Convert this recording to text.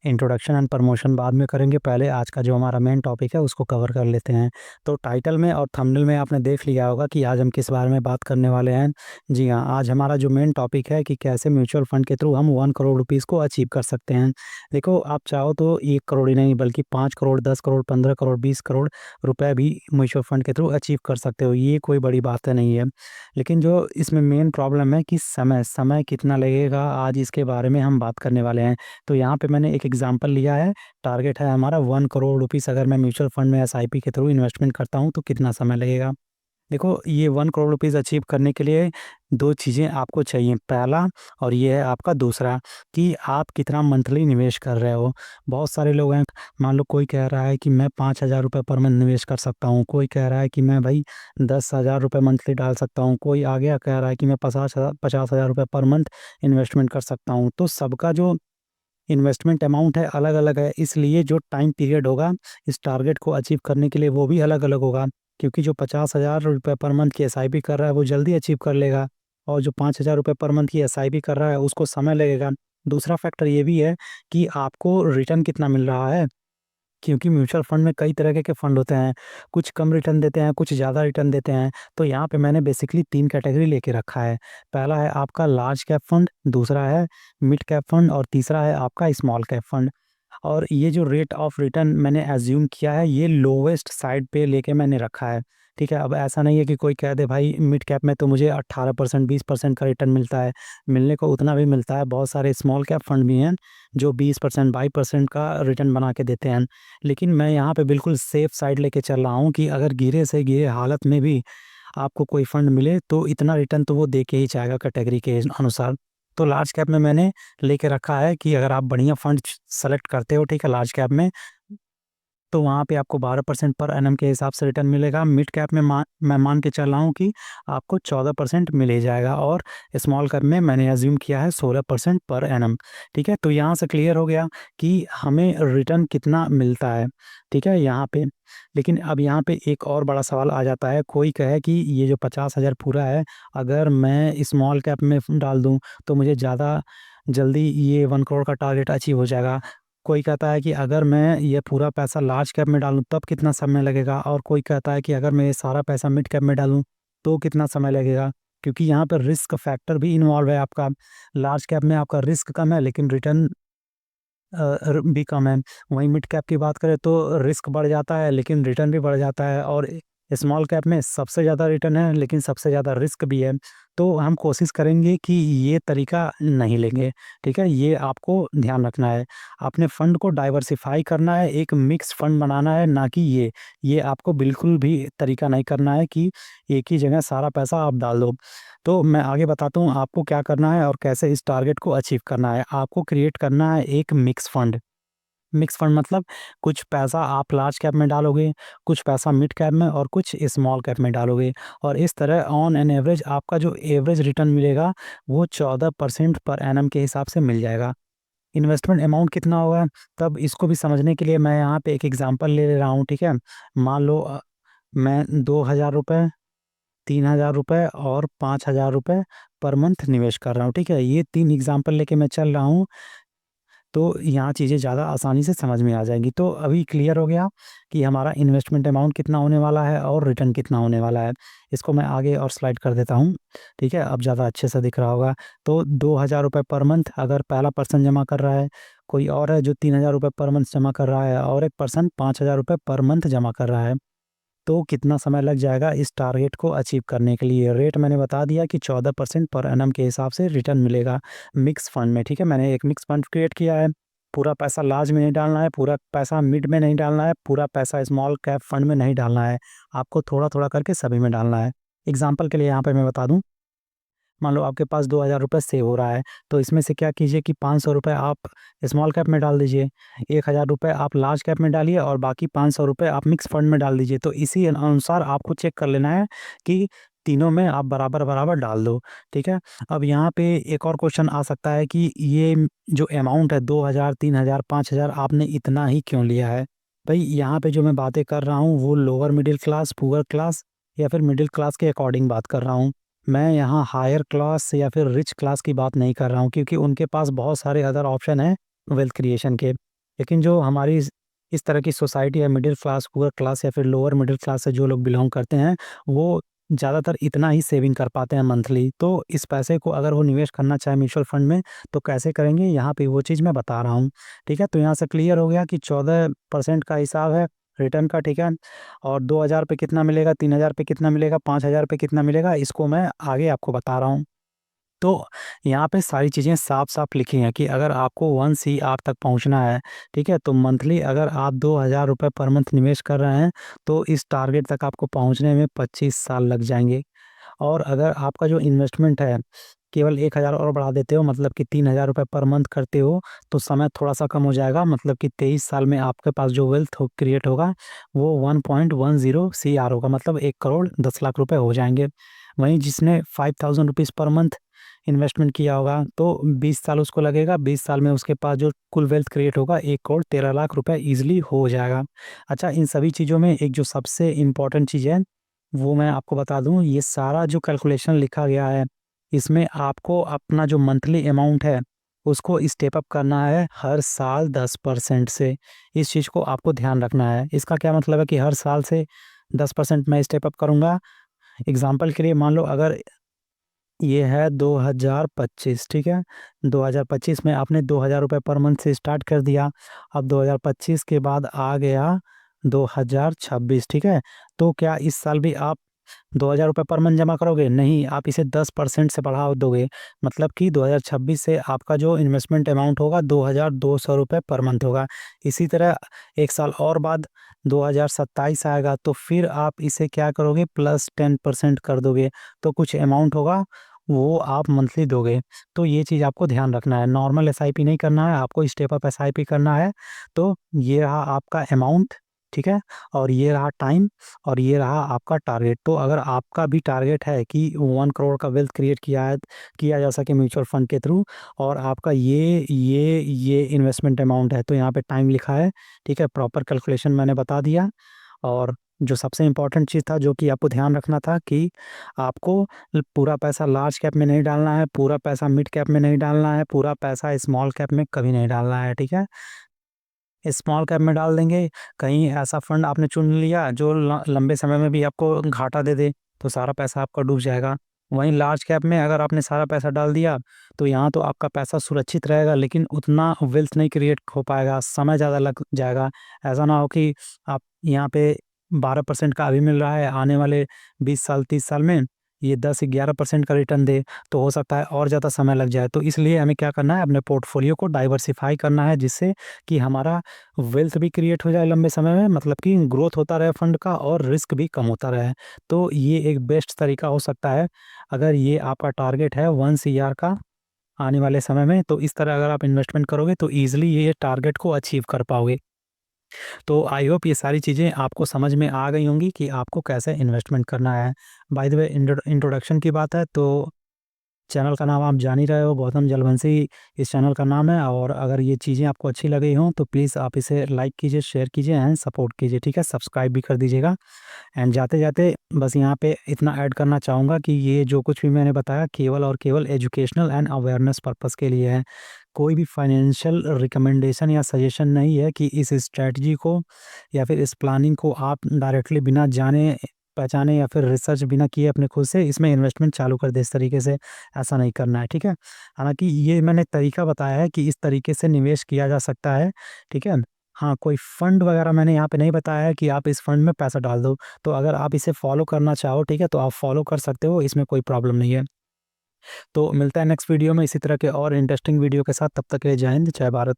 Introduction and promotion बाद में करेंगे, पहले आज का जो हमारा मेन टॉपिक है उसको कवर कर लेते हैं। तो टाइटल में और थंबनेल में आपने देख लिया होगा कि आज हम किस बारे में बात करने वाले हैं। जी हाँ, आज हमारा जो मेन टॉपिक है कि कैसे म्यूचुअल फंड के थ्रू हम 1 करोड़ रुपीज़ को अचीव कर सकते हैं। देखो, आप चाहो तो 1 करोड़ ही नहीं बल्कि 5 करोड़, 10 करोड़, 15 करोड़, 20 करोड़ रुपए भी म्यूचुअल फंड के थ्रू अचीव कर सकते हो, ये कोई बड़ी बात नहीं है। लेकिन जो इसमें मेन प्रॉब्लम है कि समय कितना लगेगा, आज इसके बारे में हम बात करने वाले हैं। तो यहाँ पे मैंने एक एग्जांपल लिया है, टारगेट है हमारा 1 करोड़ रुपीस, अगर मैं म्यूचुअल फंड में एसआईपी के थ्रू इन्वेस्टमेंट करता हूँ तो कितना समय लगेगा। देखो, ये 1 करोड़ रुपीस अचीव करने के लिए 2 चीज़ें आपको चाहिए। पहला, और ये है आपका दूसरा, कि आप कितना मंथली निवेश कर रहे हो। बहुत सारे लोग हैं, मान लो कोई कह रहा है कि मैं 5,000 रुपये पर मंथ निवेश कर सकता हूँ, कोई कह रहा है कि मैं भाई 10,000 रुपये मंथली डाल सकता हूँ, कोई आ गया कह रहा है कि मैं 50,000 रुपये पर मंथ इन्वेस्टमेंट कर सकता हूँ। तो सबका जो इन्वेस्टमेंट अमाउंट है अलग-अलग है, इसलिए जो टाइम पीरियड होगा इस टारगेट को अचीव करने के लिए वो भी अलग-अलग होगा। क्योंकि जो 50,000 रुपये पर मंथ की एसआईपी कर रहा है वो जल्दी अचीव कर लेगा, और जो 5,000 रुपये पर मंथ की एसआईपी कर रहा है उसको समय लगेगा। दूसरा फैक्टर ये भी है कि आपको रिटर्न कितना मिल रहा है, क्योंकि म्यूचुअल फंड में कई तरह के फंड होते हैं, कुछ कम रिटर्न देते हैं, कुछ ज़्यादा रिटर्न देते हैं। तो यहाँ पे मैंने बेसिकली 3 कैटेगरी लेके रखा है। पहला है आपका लार्ज कैप फंड, दूसरा है मिड कैप फंड और तीसरा है आपका स्मॉल कैप फंड। और ये जो रेट ऑफ रिटर्न मैंने अज़्यूम किया है, ये लोवेस्ट साइड पे लेके मैंने रखा है, ठीक है? अब ऐसा नहीं है कि कोई कह दे भाई मिड कैप में तो मुझे 18% 20% का रिटर्न मिलता है, मिलने को उतना भी मिलता है। बहुत सारे स्मॉल कैप फंड भी हैं जो 20% 22% का रिटर्न बना के देते हैं। लेकिन मैं यहाँ पे बिल्कुल सेफ साइड लेके चल रहा हूँ कि अगर गिरे से गिरे हालत में भी आपको कोई फंड मिले तो इतना रिटर्न तो वो दे के ही जाएगा कैटेगरी के अनुसार। तो लार्ज कैप में मैंने लेके रखा है कि अगर आप बढ़िया फंड सेलेक्ट करते हो, ठीक है, लार्ज कैप में, तो वहाँ पे आपको 12% पर एनम के हिसाब से रिटर्न मिलेगा। मिड कैप में मैं मान के चल रहा हूँ कि आपको 14% मिल ही जाएगा, और स्मॉल कैप में मैंने अज़्यूम किया है 16% पर एनम, ठीक है? तो यहाँ से क्लियर हो गया कि हमें रिटर्न कितना मिलता है, ठीक है, यहाँ पे। लेकिन अब यहाँ पे एक और बड़ा सवाल आ जाता है, कोई कहे कि ये जो 50,000 पूरा है, अगर मैं स्मॉल कैप में डाल दूँ, तो मुझे ज़्यादा जल्दी ये 1 करोड़ का टारगेट अचीव हो जाएगा। कोई कहता है कि अगर मैं ये पूरा पैसा लार्ज कैप में डालूँ तब कितना समय लगेगा, और कोई कहता है कि अगर मैं ये सारा पैसा मिड कैप में डालूँ तो कितना समय लगेगा। क्योंकि यहाँ पर रिस्क फैक्टर भी इन्वॉल्व है आपका। लार्ज कैप में आपका रिस्क कम है लेकिन रिटर्न भी कम है। वहीं मिड कैप की बात करें तो रिस्क बढ़ जाता है लेकिन रिटर्न भी बढ़ जाता है, और स्मॉल कैप में सबसे ज़्यादा रिटर्न है लेकिन सबसे ज़्यादा रिस्क भी है। तो हम कोशिश करेंगे कि ये तरीका नहीं लेंगे, ठीक है? ये आपको ध्यान रखना है। अपने फंड को डाइवर्सिफ़ाई करना है, एक मिक्स फंड बनाना है, ना कि ये आपको बिल्कुल भी तरीका नहीं करना है कि एक ही जगह सारा पैसा आप डाल दो। तो मैं आगे बताता हूँ आपको क्या करना है और कैसे इस टारगेट को अचीव करना है। आपको क्रिएट करना है एक मिक्स फंड। मिक्स फंड मतलब कुछ पैसा आप लार्ज कैप में डालोगे, कुछ पैसा मिड कैप में और कुछ स्मॉल कैप में डालोगे, और इस तरह ऑन एन एवरेज आपका जो एवरेज रिटर्न मिलेगा वो 14% पर एनम के हिसाब से मिल जाएगा। इन्वेस्टमेंट अमाउंट कितना होगा, तब इसको भी समझने के लिए मैं यहाँ पे एक एग्जांपल ले रहा हूँ, ठीक है? मान लो मैं 2,000 रुपये, 3,000 रुपये और 5,000 रुपये पर मंथ निवेश कर रहा हूँ, ठीक है? ये 3 एग्जांपल लेके मैं चल रहा हूँ, तो यहाँ चीज़ें ज़्यादा आसानी से समझ में आ जाएँगी। तो अभी क्लियर हो गया कि हमारा इन्वेस्टमेंट अमाउंट कितना होने वाला है और रिटर्न कितना होने वाला है। इसको मैं आगे और स्लाइड कर देता हूँ, ठीक है? अब ज़्यादा अच्छे से दिख रहा होगा। तो 2,000 रुपये पर मंथ अगर पहला पर्सन जमा कर रहा है, कोई और है जो 3,000 रुपये पर मंथ जमा कर रहा है, और एक पर्सन 5,000 रुपये पर मंथ जमा कर रहा है। तो कितना समय लग जाएगा इस टारगेट को अचीव करने के लिए? रेट मैंने बता दिया कि 14% पर एनम के हिसाब से रिटर्न मिलेगा मिक्स फंड में, ठीक है? मैंने एक मिक्स फंड क्रिएट किया है। पूरा पैसा लार्ज में नहीं डालना है, पूरा पैसा मिड में नहीं डालना है, पूरा पैसा स्मॉल कैप फंड में नहीं डालना है। आपको थोड़ा-थोड़ा करके सभी में डालना है। एग्ज़ाम्पल के लिए यहाँ पे मैं बता दूँ, मान लो आपके पास 2,000 रुपये सेव हो रहा है, तो इसमें से क्या कीजिए कि 500 रुपये आप स्मॉल कैप में डाल दीजिए, 1,000 रुपये आप लार्ज कैप में डालिए और बाकी 500 रुपये आप मिक्स फंड में डाल दीजिए। तो इसी अनुसार आपको चेक कर लेना है कि तीनों में आप बराबर-बराबर डाल दो, ठीक है? अब यहाँ पे एक और क्वेश्चन आ सकता है कि ये जो अमाउंट है 2,000, 3,000, 5,000 आपने इतना ही क्यों लिया है? भई यहाँ पे जो मैं बातें कर रहा हूँ वो lower middle class, poor class या फिर मिडल क्लास के अकॉर्डिंग बात कर रहा हूँ। मैं यहाँ हायर क्लास या फिर रिच क्लास की बात नहीं कर रहा हूँ, क्योंकि उनके पास बहुत सारे अदर ऑप्शन हैं वेल्थ क्रिएशन के। लेकिन जो हमारी इस तरह की सोसाइटी है, मिडिल क्लास, पुअर क्लास या फिर लोअर मिडिल क्लास से जो लोग बिलोंग करते हैं, वो ज़्यादातर इतना ही सेविंग कर पाते हैं मंथली। तो इस पैसे को अगर वो निवेश करना चाहे म्यूचुअल फंड में, तो कैसे करेंगे, यहाँ पे वो चीज़ मैं बता रहा हूँ। ठीक है, तो यहाँ से क्लियर हो गया कि 14% का हिसाब है रिटर्न का। ठीक है, और 2000 पे कितना मिलेगा, 3000 पे कितना मिलेगा, 5000 पे कितना मिलेगा, इसको मैं आगे आपको बता रहा हूँ। तो यहाँ पे सारी चीज़ें साफ-साफ लिखी हैं कि अगर आपको 1 सीआर तक पहुँचना है, ठीक है? तो मंथली अगर आप ₹2000 पर मंथ निवेश कर रहे हैं, तो इस टारगेट तक आपको पहुँचने में 25 साल लग जाएँगे। और अगर आपका जो इन्वेस्टमेंट है, केवल 1000 और बढ़ा देते हो, मतलब कि ₹3000 पर मंथ करते हो, तो समय थोड़ा-सा कम हो जाएगा, मतलब कि 23 साल में आपके पास जो वेल्थ हो क्रिएट होगा, वो 1.10 सीआर होगा, मतलब 1 करोड़ 10 लाख रुपए हो जाएँगे। वहीं जिसने ₹5000 पर मंथ इन्वेस्टमेंट किया होगा, तो 20 साल उसको लगेगा, 20 साल में उसके पास जो कुल वेल्थ क्रिएट होगा, 1 करोड़ 13 लाख रुपए ईज़िली हो जाएगा। अच्छा, इन सभी चीज़ों में एक जो सबसे इम्पोर्टेंट चीज़ है, वो मैं आपको बता दूँ, ये सारा जो कैलकुलेशन लिखा गया है, इसमें आपको अपना जो मंथली अमाउंट है, उसको स्टेप अप करना है हर साल 10% से। इस चीज़ को आपको ध्यान रखना है। इसका क्या मतलब है कि हर साल से 10% मैं स्टेप अप करूँगा। एग्ज़ाम्पल के लिए मान लो अगर ये है 2025, ठीक है? 2025 में आपने ₹2000 पर मंथ से स्टार्ट कर दिया। अब 2025 के बाद आ गया 2026, ठीक है? तो क्या इस साल भी आप ₹2000 पर मंथ जमा करोगे? नहीं, आप इसे 10% से बढ़ा दोगे। मतलब कि 2026 से आपका जो इन्वेस्टमेंट अमाउंट होगा ₹2200 पर मंथ होगा। इसी तरह 1 साल और बाद 2027 आएगा, तो फिर आप इसे क्या करोगे, प्लस 10% कर दोगे। तो कुछ अमाउंट होगा, वो आप मंथली दोगे। तो ये चीज़ आपको ध्यान रखना है। नॉर्मल एसआईपी नहीं करना है, आपको स्टेप अप एसआईपी करना है। तो ये रहा आपका अमाउंट, ठीक है? और ये रहा टाइम, और ये रहा आपका टारगेट। तो अगर आपका भी टारगेट है कि 1 करोड़ का वेल्थ क्रिएट किया जा सके म्यूचुअल फंड के थ्रू, और आपका ये इन्वेस्टमेंट अमाउंट है, तो यहाँ पे टाइम लिखा है, ठीक है? प्रॉपर कैलकुलेशन मैंने बता दिया। और जो सबसे इम्पोर्टेंट चीज़ था, जो कि आपको ध्यान रखना था कि आपको पूरा पैसा लार्ज कैप में नहीं डालना है, पूरा पैसा मिड कैप में नहीं डालना है, पूरा पैसा स्मॉल कैप में कभी नहीं डालना है, ठीक है? स्मॉल कैप में डाल देंगे, कहीं ऐसा फंड आपने चुन लिया जो लंबे समय में भी आपको घाटा दे दे, तो सारा पैसा आपका डूब जाएगा। वहीं लार्ज कैप में अगर आपने सारा पैसा डाल दिया, तो यहाँ तो आपका पैसा सुरक्षित रहेगा, लेकिन उतना वेल्थ नहीं क्रिएट हो पाएगा, समय ज़्यादा लग जाएगा। ऐसा ना हो कि आप यहाँ पे 12% का अभी मिल रहा है, आने वाले 20 साल, 30 साल में ये 10-11% का रिटर्न दे, तो हो सकता है और ज़्यादा समय लग जाए। तो इसलिए हमें क्या करना है, अपने पोर्टफोलियो को डाइवर्सिफ़ाई करना है, जिससे कि हमारा वेल्थ भी क्रिएट हो जाए लंबे समय में, मतलब कि ग्रोथ होता रहे फंड का और रिस्क भी कम होता रहे। तो ये एक बेस्ट तरीका हो सकता है। अगर ये आपका टारगेट है 1 सीआर का आने वाले समय में, तो इस तरह अगर आप इन्वेस्टमेंट करोगे, तो ईज़िली ये टारगेट को अचीव कर पाओगे। तो आई होप ये सारी चीज़ें आपको समझ में आ गई होंगी कि आपको कैसे इन्वेस्टमेंट करना है। बाय द वे, इंट्रोडक्शन की बात है, तो चैनल का नाम आप जान ही रहे हो, गौतम जलवंशी इस चैनल का नाम है। और अगर ये चीज़ें आपको अच्छी लगी हों, तो प्लीज़ आप इसे लाइक कीजिए, शेयर कीजिए एंड सपोर्ट कीजिए, ठीक है? सब्सक्राइब भी कर दीजिएगा। एंड जाते-जाते बस यहाँ पे इतना ऐड करना चाहूँगा कि ये जो कुछ भी मैंने बताया, केवल और केवल एजुकेशनल एंड अवेयरनेस पर्पज़ के लिए है। कोई भी फाइनेंशियल रिकमेंडेशन या सजेशन नहीं है कि इस स्ट्रैटेजी को या फिर इस प्लानिंग को आप डायरेक्टली बिना जाने पहचाने या फिर रिसर्च बिना किए अपने खुद से इसमें इन्वेस्टमेंट चालू कर दें इस तरीके से, ऐसा नहीं करना है, ठीक है? हालाँकि ये मैंने तरीका बताया है कि इस तरीके से निवेश किया जा सकता है, ठीक है? हाँ, कोई फंड वगैरह मैंने यहाँ पे नहीं बताया है कि आप इस फंड में पैसा डाल दो। तो अगर आप इसे फॉलो करना चाहो, ठीक है? तो आप फॉलो कर सकते हो, इसमें कोई प्रॉब्लम नहीं है। तो मिलता है नेक्स्ट वीडियो में इसी तरह के और इंटरेस्टिंग वीडियो के साथ, तब तक के लिए जय हिंद, जय भारत।